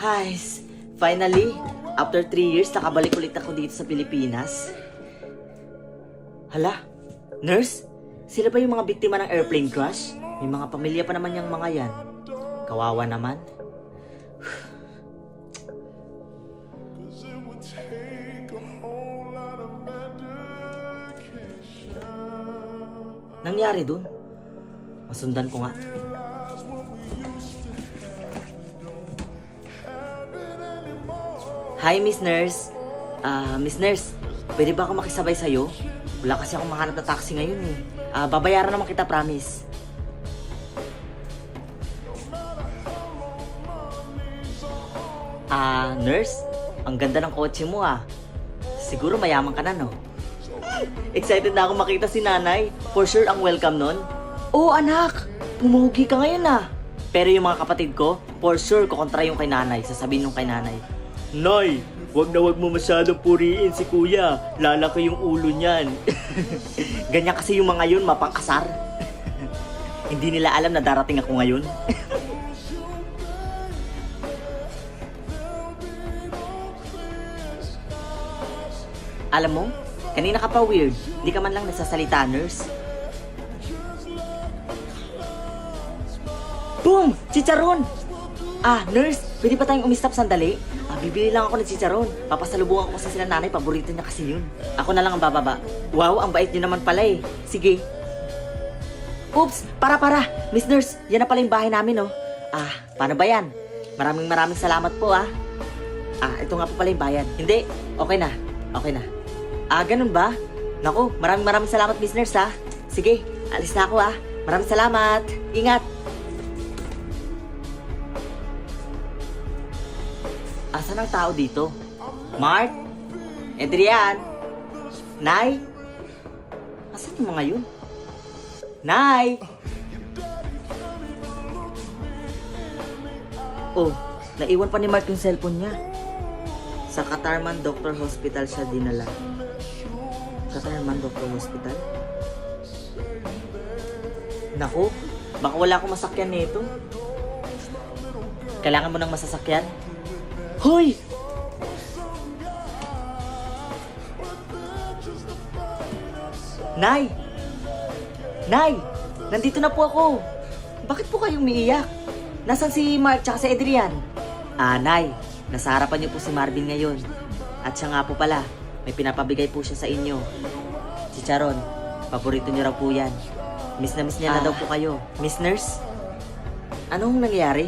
Ay, finally, after 3 years, nakabalik ulit ako dito sa Pilipinas. Hala, nurse? Sila ba yung mga biktima ng airplane crash? May mga pamilya pa naman yung mga yan. Kawawa naman. Nangyari dun? Masundan ko nga. Hi, Miss Nurse. Miss Nurse, pwede ba ako makisabay sa'yo? Wala kasi akong mahanap na taxi ngayon eh. Babayaran naman kita, promise. Nurse, ang ganda ng kotse mo ah. Siguro mayaman ka na, no? Excited na ako makita si nanay. For sure, ang welcome nun. Oo, anak. Pumugi ka ngayon ah. Pero yung mga kapatid ko, for sure, kukontra yung kay nanay. Sasabihin nung kay nanay, Nay, wag na wag mo masyadong puriin si kuya. Lalaki yung ulo niyan. Ganyan kasi yung mga yun, mapangkasar. Hindi nila alam na darating ako ngayon. Alam mo, kanina ka pa weird. Hindi ka man lang nagsasalita, nurse. Boom! Chicharon! Nurse, pwede pa tayong umistap sandali? Bibili lang ako ng chicharon. Papasalubungan ko sa sila nanay, paborito niya kasi yun. Ako na lang ang bababa. Wow, ang bait niyo naman pala eh. Sige. Oops, para. Miss Nurse, yan na pala yung bahay namin oh. Paano ba yan? Maraming salamat po ah. Ito nga po pala yung bayan. Hindi, okay na. Ganun ba? Naku, maraming salamat Miss Nurse ah. Sige, alis na ako ah. Maraming salamat. Ingat. Asan ang tao dito? Mark? Adrian? Nay? Asan yung mga yun? Nay? Oh, naiwan pa ni Mark yung cellphone niya. Sa Katarman Doctor Hospital siya dinala. Katarman Doctor Hospital? Naku, baka wala akong masakyan nito. Kailangan mo ng masasakyan? Hoy! Nay! Nay! Nandito na po ako! Bakit po kayo umiiyak? Nasaan si Mark tsaka si Adrian? Nay, nasa harapan niyo po si Marvin ngayon. At siya nga po pala, may pinapabigay po siya sa inyo. Chicharon, paborito niyo raw po yan. Miss na miss niya na daw po kayo. Miss Nurse? Anong nangyari?